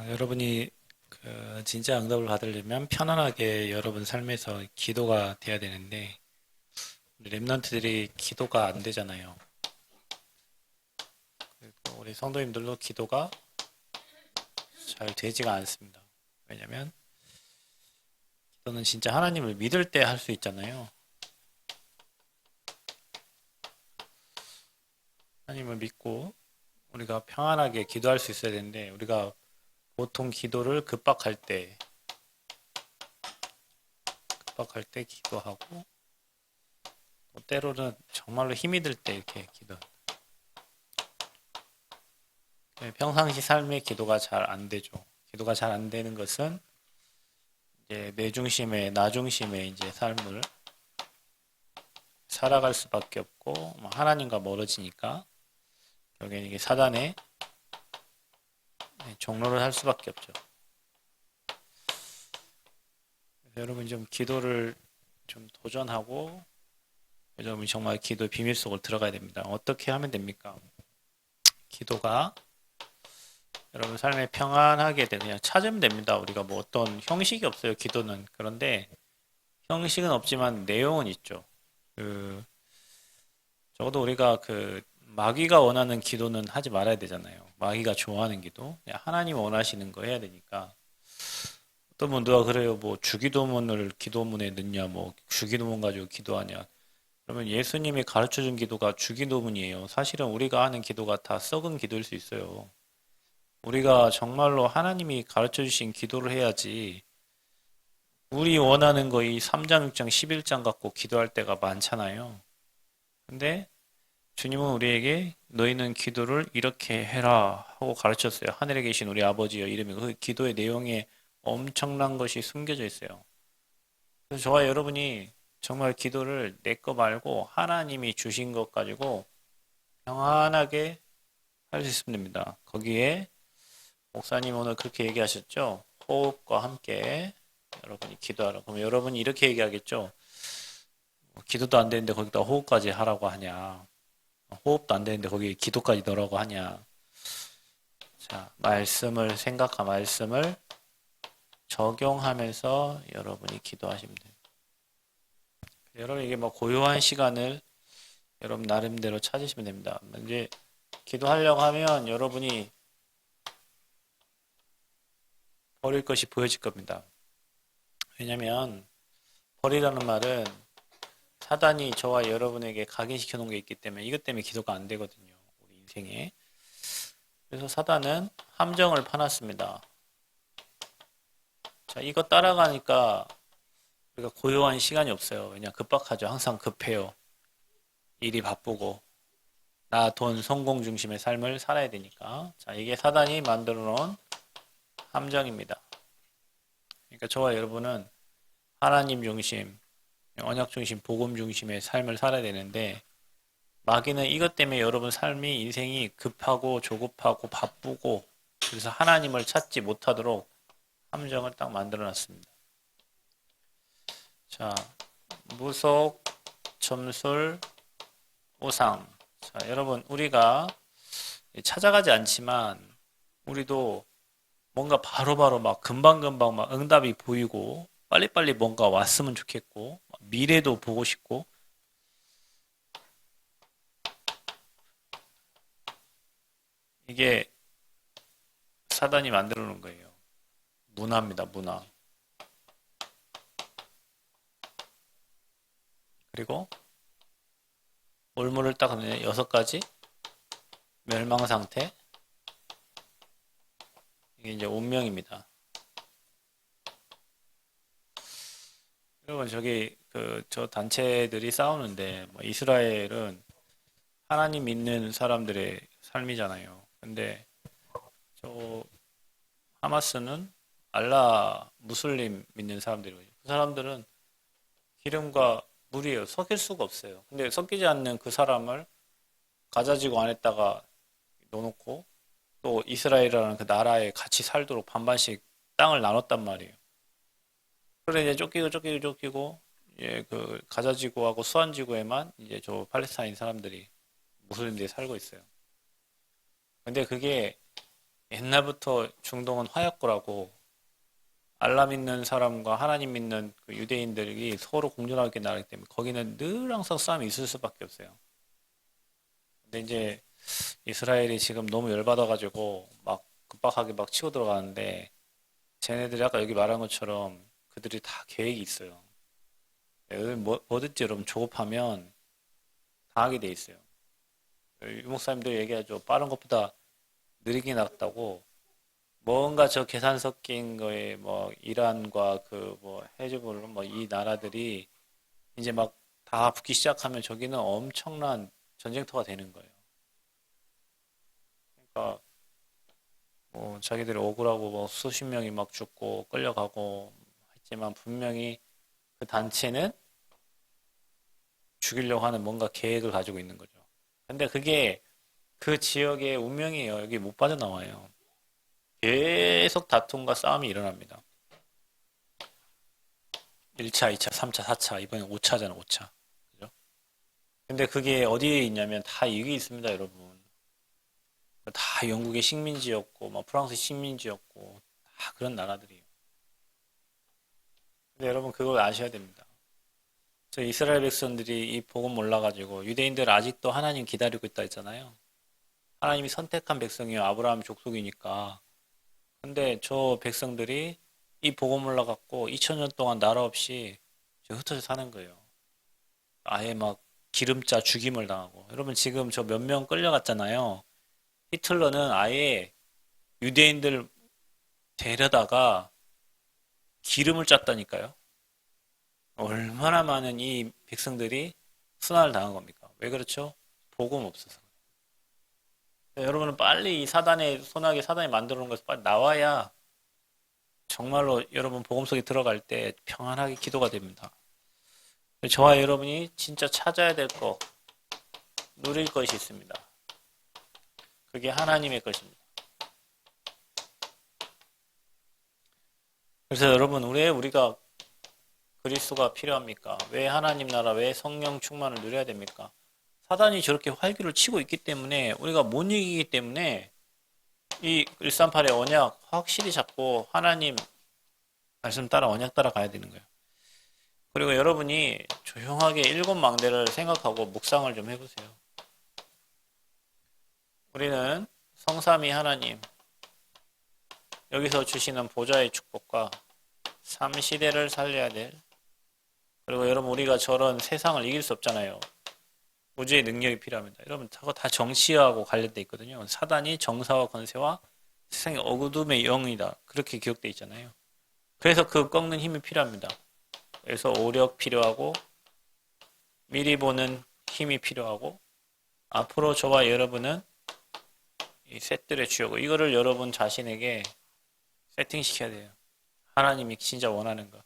여러분이 진짜 응답을 받으려면 편안하게 여러분 삶에서 기도가 돼야 되는데 우리 랩런트들이 기도가 안 되잖아요. 그리고 우리 성도님들도 기도가 잘 되지가 않습니다. 왜냐면 기도는 진짜 하나님을 믿을 때 할 수 있잖아요. 하나님을 믿고 우리가 평안하게 기도할 수 있어야 되는데 우리가 보통 기도를 급박할 때 기도하고 또 때로는 정말로 힘이 들 때 이렇게 기도. 평상시 삶의 기도가 잘 안 되죠. 기도가 잘 안 되는 것은 이제 내 중심의 나 중심의 이제 삶을 살아갈 수밖에 없고 하나님과 멀어지니까 결국엔 이게 사단의 종로를 할 수밖에 없죠. 그래서 여러분 좀 기도를 좀 도전하고 여러분 정말 기도 비밀 속으로 들어가야 됩니다. 어떻게 하면 됩니까? 기도가 여러분 삶에 평안하게 그냥 찾으면 됩니다. 우리가 뭐 어떤 형식이 없어요. 기도는. 그런데 형식은 없지만 내용은 있죠. 그 적어도 우리가 마귀가 원하는 기도는 하지 말아야 되잖아요. 마귀가 좋아하는 기도, 하나님 원하시는 거 해야 되니까. 어떤 분 누가 그래요, 뭐 주기도문을 기도문에 넣냐, 뭐 주기도문 가지고 기도하냐. 그러면 예수님이 가르쳐 준 기도가 주기도문이에요. 사실은 우리가 하는 기도가 다 썩은 기도일 수 있어요. 우리가 정말로 하나님이 가르쳐 주신 기도를 해야지. 우리 원하는 거 이 3장, 6장, 11장 갖고 기도할 때가 많잖아요. 근데 주님은 우리에게 너희는 기도를 이렇게 해라 하고 가르쳤어요. 하늘에 계신 우리 아버지여 이름이 그 기도의 내용에 엄청난 것이 숨겨져 있어요. 그래서 저와 여러분이 정말 기도를 내 거 말고 하나님이 주신 것 가지고 평안하게 할 수 있으면 됩니다. 거기에 목사님 오늘 그렇게 얘기하셨죠? 호흡과 함께 여러분이 기도하라. 그럼 여러분이 이렇게 얘기하겠죠? 기도도 안 되는데 거기다 호흡까지 하라고 하냐? 호흡도 안 되는데 거기 기도까지 넣으라고 하냐? 자, 말씀을 적용하면서 여러분이 기도하시면 돼요. 여러분 이게 뭐 고요한 시간을 여러분 나름대로 찾으시면 됩니다. 이제 기도하려고 하면 여러분이 버릴 것이 보여질 겁니다. 왜냐면 버리라는 말은 사단이 저와 여러분에게 각인시켜 놓은 게 있기 때문에 이것 때문에 기도가 안 되거든요. 우리 인생에. 그래서 사단은 함정을 파놨습니다. 자, 이거 따라가니까 우리가 고요한 시간이 없어요. 왜냐 급박하죠. 항상 급해요. 일이 바쁘고 나, 돈, 성공 중심의 삶을 살아야 되니까. 자, 이게 사단이 만들어 놓은 함정입니다. 그러니까 저와 여러분은 하나님 중심, 언약 중심, 복음 중심의 삶을 살아야 되는데 마귀는 이것 때문에 여러분 삶이 인생이 급하고 조급하고 바쁘고 그래서 하나님을 찾지 못하도록 함정을 딱 만들어 놨습니다. 자, 무속, 점술, 우상. 자, 여러분 우리가 찾아가지 않지만 우리도 뭔가 바로바로 막 금방금방 막 응답이 보이고 빨리빨리 뭔가 왔으면 좋겠고 미래도 보고 싶고 이게 사단이 만들어 놓은 거예요. 문화입니다, 문화. 그리고 올무를 딱 하면 6가지 멸망 상태. 이게 이제 운명입니다. 여러분 저기 저 단체들이 싸우는데 뭐 이스라엘은 하나님 믿는 사람들의 삶이잖아요. 근데 저 하마스는 알라 무슬림 믿는 사람들이거든요. 그 사람들은 기름과 물이에요. 섞일 수가 없어요. 근데 섞이지 않는 그 사람을 가자지구 안에다가 넣어놓고 또 이스라엘이라는 그 나라에 같이 살도록 반반씩 땅을 나눴단 말이에요. 그래 이제 쫓기고 예, 그 가자지구하고 수안지구에만 이제 저 팔레스타인 사람들이 무슬림들이 살고 있어요. 근데 그게 옛날부터 중동은 화약고라고 알라 믿는 사람과 하나님 믿는 그 유대인들이 서로 공존하게 나가기 때문에 거기는 늘 항상 싸움이 있을 수밖에 없어요. 근데 이제 이스라엘이 지금 너무 열받아가지고 막 급박하게 막 치고 들어가는데 쟤네들이 아까 여기 말한 것처럼 그들이 다 계획이 있어요. 뭐든지 여러분 조급하면 당하게 돼 있어요. 유 목사님도 얘기하죠. 빠른 것보다 느리게 낫다고. 뭔가 저 계산 섞인 거에 뭐 이란과 그 뭐 헤즈볼로 뭐 이 나라들이 이제 막 다 붙기 시작하면 저기는 엄청난 전쟁터가 되는 거예요. 그러니까 뭐 자기들이 억울하고 뭐 수십 명이 막 죽고 끌려가고 했지만 분명히 그 단체는 죽이려고 하는 뭔가 계획을 가지고 있는 거죠. 근데 그게 그 지역의 운명이에요. 여기 못 빠져나와요. 계속 다툼과 싸움이 일어납니다. 1차, 2차, 3차, 4차, 이번엔 5차잖아, 5차. 그죠? 근데 그게 어디에 있냐면 다 여기 있습니다, 여러분. 다 영국의 식민지였고, 뭐 프랑스 식민지였고, 다 그런 나라들이에요. 근데 여러분 그걸 아셔야 됩니다. 저 이스라엘 백성들이 이 복음 몰라가지고 유대인들 아직도 하나님 기다리고 있다 했잖아요. 하나님이 선택한 백성이요. 아브라함 족속이니까. 근데 저 백성들이 이 복음 몰라갖고 2000년 동안 나라 없이 흩어져 사는 거예요. 아예 막 기름짜 죽임을 당하고. 여러분 지금 저 몇 명 끌려갔잖아요. 히틀러는 아예 유대인들 데려다가 기름을 짰다니까요. 얼마나 많은 이 백성들이 순환을 당한 겁니까? 왜 그렇죠? 복음 없어서. 여러분은 빨리 이 사단의 소나기 사단이 만들어 놓은 것에서 빨리 나와야 정말로 여러분 복음 속에 들어갈 때 평안하게 기도가 됩니다. 저와 여러분이 진짜 찾아야 될 거, 누릴 것이 있습니다. 그게 하나님의 것입니다. 그래서 여러분, 왜 우리가 그리스도가 필요합니까? 왜 하나님 나라, 왜 성령 충만을 누려야 됩니까? 사단이 저렇게 활기를 치고 있기 때문에 우리가 못 이기기 때문에 이 138의 언약 확실히 잡고 하나님 말씀 따라 언약 따라 가야 되는 거예요. 그리고 여러분이 조용하게 일곱 망대를 생각하고 묵상을 좀 해보세요. 우리는 성삼위 하나님 여기서 주시는 보좌의 축복과 삼시대를 살려야 될 그리고 여러분 우리가 저런 세상을 이길 수 없잖아요. 우주의 능력이 필요합니다. 여러분 저거 다 정치하고 관련돼 있거든요. 사단이 정사와 권세와 세상의 어둠의 영이다. 그렇게 기록돼 있잖아요. 그래서 그 꺾는 힘이 필요합니다. 그래서 오력 필요하고 미리 보는 힘이 필요하고 앞으로 저와 여러분은 이 셋들의 주역고 이거를 여러분 자신에게 세팅시켜야 돼요. 하나님이 진짜 원하는 거.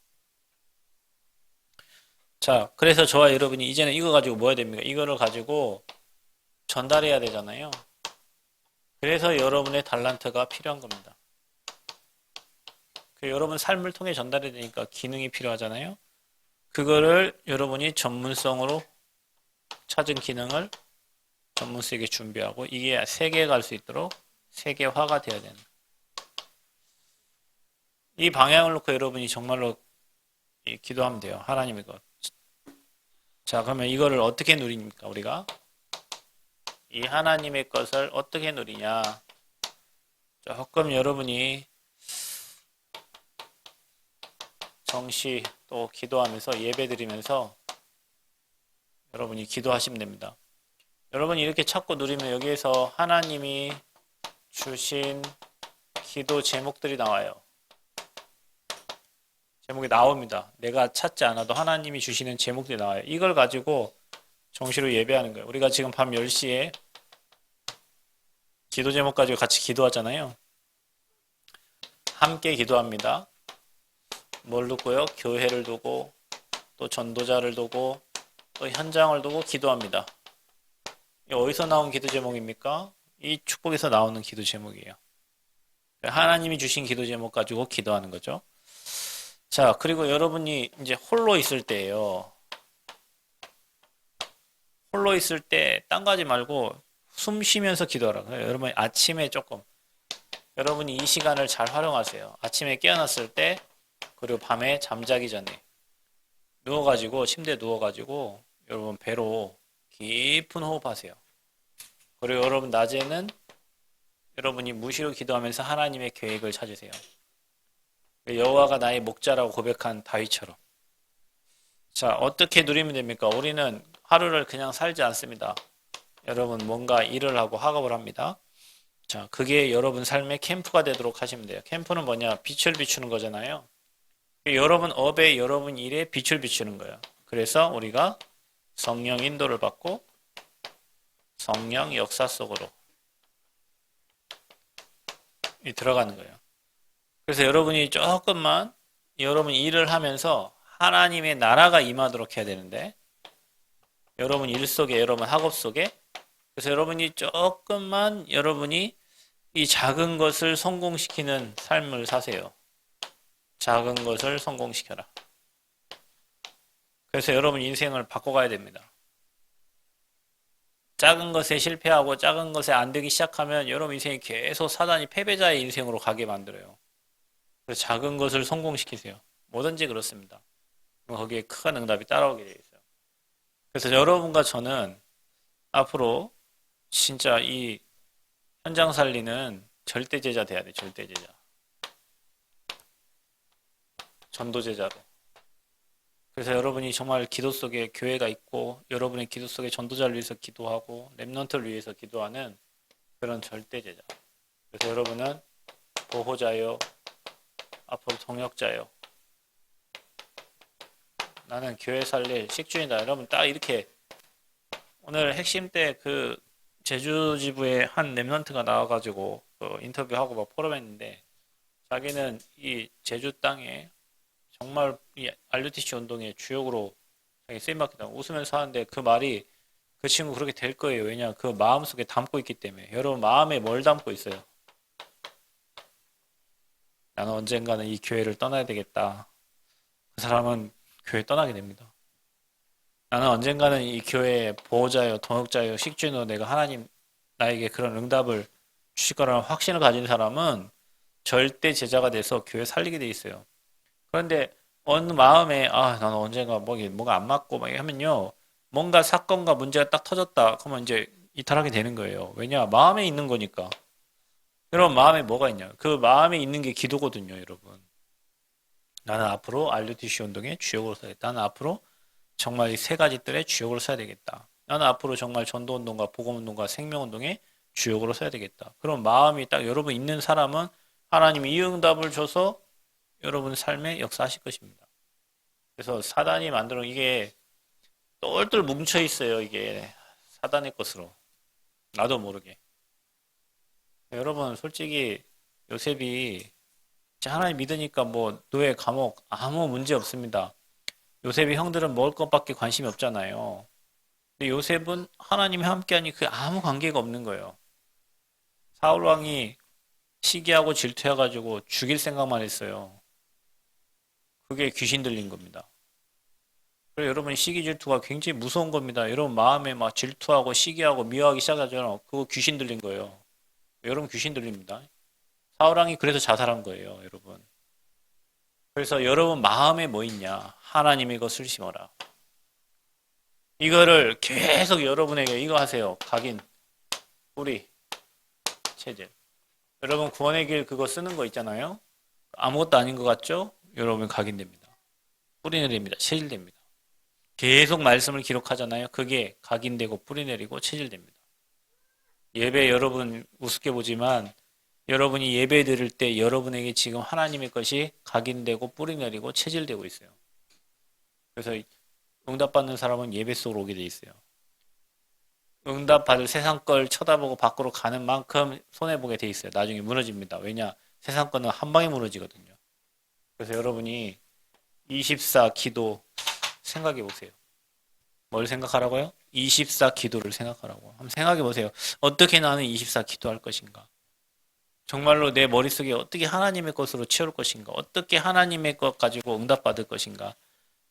자, 그래서 저와 여러분이 이제는 이거 가지고 뭐 해야 됩니까? 이거를 가지고 전달해야 되잖아요. 그래서 여러분의 달란트가 필요한 겁니다. 그 여러분 삶을 통해 전달해야 되니까 기능이 필요하잖아요. 그거를 여러분이 전문성으로 찾은 기능을 전문성에게 준비하고 이게 세계에 갈 수 있도록 세계화가 되어야 되는 이 방향을 놓고 여러분이 정말로 기도하면 돼요. 하나님의 것. 자, 그러면 이거를 어떻게 누립니까? 우리가 이 하나님의 것을 어떻게 누리냐? 조금 여러분이 정시 또 기도하면서 예배 드리면서 여러분이 기도하시면 됩니다. 여러분이 이렇게 찾고 누리면 여기에서 하나님이 주신 기도 제목들이 나와요. 제목이 나옵니다. 내가 찾지 않아도 하나님이 주시는 제목들이 나와요. 이걸 가지고 정시로 예배하는 거예요. 우리가 지금 밤 10시에 기도 제목 가지고 같이 기도하잖아요. 함께 기도합니다. 뭘 두고요? 교회를 두고 또 전도자를 두고 또 현장을 두고 기도합니다. 어디서 나온 기도 제목입니까? 이 축복에서 나오는 기도 제목이에요. 하나님이 주신 기도 제목 가지고 기도하는 거죠. 자, 그리고 여러분이 이제 홀로 있을 때예요. 홀로 있을 때 딴 거 하지 말고 숨 쉬면서 기도하라. 여러분 아침에 조금 여러분이 이 시간을 잘 활용하세요. 아침에 깨어났을 때, 그리고 밤에 잠자기 전에 누워가지고 침대에 누워가지고 여러분 배로 깊은 호흡하세요. 그리고 여러분 낮에는 여러분이 무시로 기도하면서 하나님의 계획을 찾으세요. 여호와가 나의 목자라고 고백한 다윗처럼. 자, 어떻게 누리면 됩니까? 우리는 하루를 그냥 살지 않습니다. 여러분 뭔가 일을 하고 학업을 합니다. 자, 그게 여러분 삶의 캠프가 되도록 하시면 돼요. 캠프는 뭐냐? 빛을 비추는 거잖아요. 여러분 업에 여러분 일에 빛을 비추는 거예요. 그래서 우리가 성령 인도를 받고 성령 역사 속으로 들어가는 거예요. 그래서 여러분이 조금만 여러분 일을 하면서 하나님의 나라가 임하도록 해야 되는데 여러분 일 속에 여러분 학업 속에 그래서 여러분이 조금만 여러분이 이 작은 것을 성공시키는 삶을 사세요. 작은 것을 성공시켜라. 그래서 여러분 인생을 바꿔가야 됩니다. 작은 것에 실패하고 작은 것에 안 되기 시작하면 여러분 인생이 계속 사단이 패배자의 인생으로 가게 만들어요. 그래서 작은 것을 성공시키세요. 뭐든지 그렇습니다. 거기에 큰 응답이 따라오게 되어 있어요. 그래서 여러분과 저는 앞으로 진짜 이 현장 살리는 절대 제자 돼야 돼. 절대 제자. 전도 제자로. 그래서 여러분이 정말 기도 속에 교회가 있고 여러분의 기도 속에 전도자를 위해서 기도하고 렘넌트를 위해서 기도하는 그런 절대 제자. 그래서 여러분은 보호자요. 앞으로 동역자요. 나는 교회 살릴 식주인이다. 여러분 딱 이렇게 오늘 핵심 때 그 제주 지부의 한 렘넌트가 나와가지고 인터뷰하고 막 포럼했는데 자기는 이 제주 땅에 정말 이 RUTC 운동의 주역으로 자기 쓰임받겠다 웃으면서 하는데 그 말이 그 친구 그렇게 될 거예요. 왜냐 그 마음속에 담고 있기 때문에. 여러분 마음에 뭘 담고 있어요? 나는 언젠가는 이 교회를 떠나야 되겠다. 그 사람은 교회 떠나게 됩니다. 나는 언젠가는 이 교회의 보호자요, 동역자요, 식주인으로 내가 하나님 나에게 그런 응답을 주실 거라는 확신을 가진 사람은 절대 제자가 돼서 교회 살리게 돼 있어요. 그런데 어느 마음에 나는 언젠가 뭐가 안 맞고 막 하면요. 뭔가 사건과 문제가 딱 터졌다. 그러면 이제 이탈하게 되는 거예요. 왜냐? 마음에 있는 거니까. 여러분 마음에 뭐가 있냐? 그 마음에 있는 게 기도거든요, 여러분. 나는 앞으로 RUTC 운동의 주역으로 서야겠다. 나는 앞으로 정말 이 세 가지 뜰의 주역으로 서야 되겠다. 나는 앞으로 정말 전도운동과 복음운동과 생명운동의 주역으로 서야 되겠다. 그런 마음이 딱 여러분 있는 사람은 하나님이 이 응답을 줘서 여러분 삶에 역사하실 것입니다. 그래서 사단이 만들어 이게 똘똘 뭉쳐 있어요. 이게 사단의 것으로. 나도 모르게. 여러분 솔직히 요셉이 하나님 믿으니까 뭐 노예 감옥 아무 문제 없습니다. 요셉이 형들은 먹을 것밖에 관심이 없잖아요. 근데 요셉은 하나님이 함께하니 그 아무 관계가 없는 거예요. 사울 왕이 시기하고 질투해가지고 죽일 생각만 했어요. 그게 귀신 들린 겁니다. 그래서 여러분 시기 질투가 굉장히 무서운 겁니다. 여러분 마음에 막 질투하고 시기하고 미워하기 시작하잖아요. 그거 귀신 들린 거예요. 여러분 귀신 들립니다. 사울 왕이 그래서 자살한 거예요, 여러분. 그래서 여러분 마음에 뭐 있냐? 하나님의 것을 심어라. 이거를 계속 여러분에게 이거 하세요. 각인, 뿌리, 체질. 여러분 구원의 길 그거 쓰는 거 있잖아요. 아무것도 아닌 것 같죠? 여러분 각인됩니다. 뿌리내립니다. 체질됩니다. 계속 말씀을 기록하잖아요. 그게 각인되고 뿌리내리고 체질됩니다. 예배 여러분 우습게 보지만 여러분이 예배 드릴 때 여러분에게 지금 하나님의 것이 각인되고 뿌리내리고 체질되고 있어요. 그래서 응답받는 사람은 예배 속으로 오게 돼 있어요. 응답받을 세상 걸 쳐다보고 밖으로 가는 만큼 손해보게 돼 있어요. 나중에 무너집니다. 왜냐? 세상 거는 한 방에 무너지거든요. 그래서 여러분이 24 기도 생각해 보세요. 뭘 생각하라고요? 24 기도를 생각하라고. 한번 생각해 보세요. 어떻게 나는 24 기도할 것인가? 정말로 내 머릿속에 어떻게 하나님의 것으로 채울 것인가? 어떻게 하나님의 것 가지고 응답받을 것인가?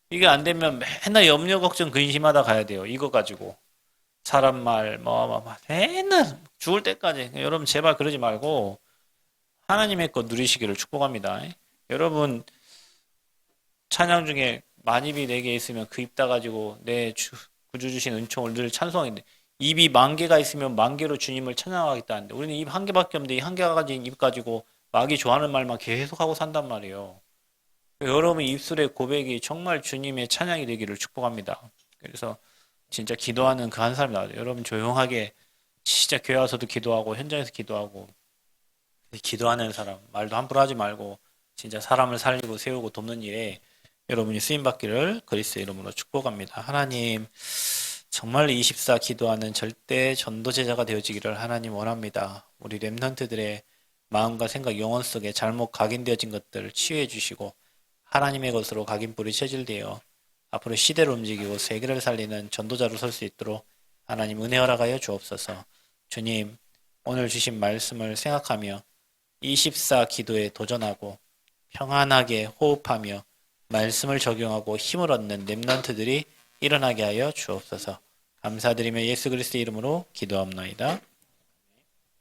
이게 안 되면 맨날 염려, 걱정, 근심하다 가야 돼요. 이거 가지고. 사람 말, 맨날 죽을 때까지. 여러분 제발 그러지 말고 하나님의 것 누리시기를 축복합니다. 여러분 찬양 중에 만입이 내게 있으면 그 입 다 가지고 내 구주 주신 은총을 늘 찬송하는데 입이 만 개가 있으면 만 개로 주님을 찬양하겠다는데 우리는 입 한 개밖에 없는데 이 한 개가 가진 입 가지고 마귀 좋아하는 말만 계속하고 산단 말이에요. 여러분 입술의 고백이 정말 주님의 찬양이 되기를 축복합니다. 그래서 진짜 기도하는 그 한 사람이 나와요. 여러분 조용하게 진짜 교회 와서도 기도하고 현장에서 기도하고 기도하는 사람 말도 함부로 하지 말고 진짜 사람을 살리고 세우고 돕는 일에 여러분이 쓰임받기를 그리스도의 이름으로 축복합니다. 하나님 정말 24 기도하는 절대 전도 제자가 되어지기를 하나님 원합니다. 우리 렘넌트들의 마음과 생각, 영혼 속에 잘못 각인되어진 것들을 치유해 주시고 하나님의 것으로 각인불이 체질되어 앞으로 시대를 움직이고 세계를 살리는 전도자로 설 수 있도록 하나님 은혜 허락하여 주옵소서. 주님 오늘 주신 말씀을 생각하며 24 기도에 도전하고 평안하게 호흡하며 말씀을 적용하고 힘을 얻는 렘넌트들이 일어나게 하여 주옵소서. 감사드리며 예수 그리스도의 이름으로 기도합나이다.